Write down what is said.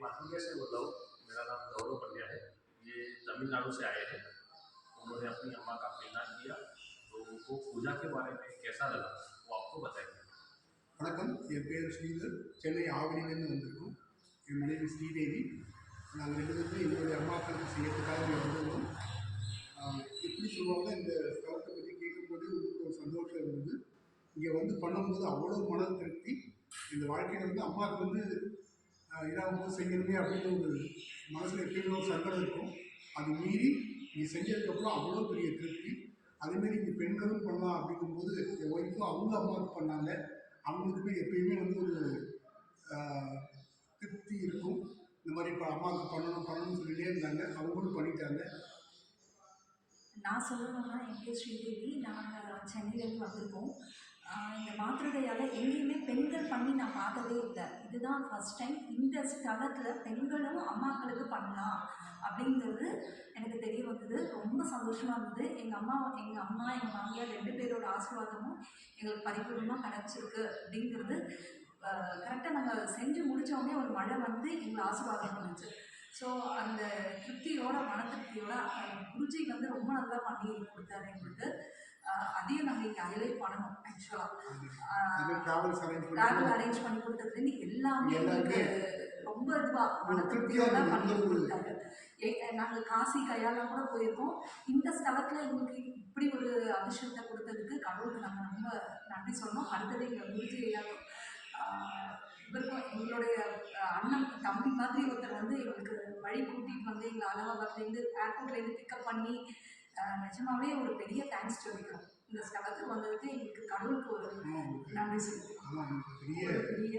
माथुरिया से बोल रहा हूँ। मेरा नाम गौरव पंड्या है। ये तमिलनाडु से आए हैं। उन्होंने अपनी अम्मा का पिंडदान किया, तो वो पूजा के बारे में कैसा लगा वो आपको बताएंगे। வணக்கம், என் பேர் ஸ்ரீதர். சென்னை ஆவடியிலேருந்து வந்திருக்கோம். என் மனைவி ஸ்ரீதேவி. நாங்கள் 2 பேருமே எங்களுடைய அம்மாக்களுக்கு செய்யறதுக்காக இங்கே வந்துருக்கோம். எப்படி சொல்லுவாங்க, இந்த ஸ்தலத்தை பற்றி கேட்கும்போது உங்களுக்கு ஒரு சந்தோஷம் இருந்தது. இங்கே வந்து பண்ணும்போது அவ்வளோ மன திருப்தி. இந்த வாழ்க்கையில் வந்து அம்மாவுக்கு வந்து இதாகும்போது செய்யணுமே அப்படின்னு ஒரு மனசில் எப்பயுமே ஒரு சங்கடம் இருக்கும். அது மீறி இங்கே செஞ்சதுக்கப்புறம் அவ்வளோ பெரிய திருப்தி. அதேமாரி இங்கே பெண்களும் பண்ணலாம் அப்படிங்கும்போது என் ஒய்ஃபும் அவங்க அம்மாவுக்கு பண்ணாங்க. அவங்களுக்கு எப்பயுமே வந்து ஒரு திருப்தி இருக்கும். இந்த மாதிரி இப்போ அம்மாவுக்கு பண்ணணும்னு சொல்லிட்டே இருந்தாங்க. அவங்களும் பண்ணிட்டாங்க. நான் சொல்லணும்னா என் பேர் ஸ்ரீதேவி. நாங்கள் சென்னையிலேருந்து வந்திருக்கோம். இந்த மாத்திரையால் எங்கேயுமே பெண்கள் பண்ணி நான் பார்த்ததே இல்லை. இதுதான் ஃபஸ்ட் டைம் இந்த ஸ்தலத்தில் பெண்களும் அம்மாக்களுக்கு பண்ணலாம் அப்படிங்கிறது எனக்கு தெரிய வந்தது. ரொம்ப சந்தோஷமாக இருந்தது. எங்கள் அம்மா எங்கள் மாமியார் 2 பேரோட ஆசீர்வாதமும் எங்களுக்கு பரிபூர்ணமாக கிடச்சிருக்கு அப்படிங்கிறது. கரெக்டாக நாங்கள் செஞ்சு முடித்தோடனே ஒரு மழை வந்து எங்களை ஆசீர்வாதம் பண்ணுச்சு. ஸோ அந்த திருப்தியோட மன திருப்தியோட குருஜி வந்து ரொம்ப நல்லா பண்ணி கொடுத்தாரு எங்களுக்கு. அதையும் நாங்கள் இங்கே ஹைலைட் பண்ணணும். ஆக்சுவலாக ட்ராவல் அரேஞ்ச் பண்ணி கொடுத்ததுலேருந்து எல்லாமே எங்களுக்கு ரொம்ப இதுவாக மன திருப்தியோட பண்ணி கொடுத்தாரு. நாங்கள் காசி கையாலாம் கூட போயிருக்கோம். இந்த ஸ்தலத்தில் எங்களுக்கு இப்படி ஒரு அதிர்ஷ்டத்தை கொடுத்ததுக்கு கடவுளுக்கு நாங்கள் ரொம்ப நன்றி சொன்னோம். அடுத்தது எங்கள் குருஜி ஐயாவும் இவருக்கும் எங்களுடைய அண்ணன் தம்பி மாதிரி ஒருத்தர் வந்து எங்களுக்கு வழி கூட்டிகிட்டு வந்து எங்களை அலகாபாத்லேருந்து ஏர்போர்ட்லேருந்து பிக்கப் பண்ணி நிஜமாவே ஒரு பெரிய தேங்க்ஸ் சொல்லிக்கிறோம். இந்த ஸ்தலத்துக்கு வந்ததுக்கு எங்களுக்கு கடவுளுக்கு ஒரு நன்றி சொல்லிக்கிறோம். பெரிய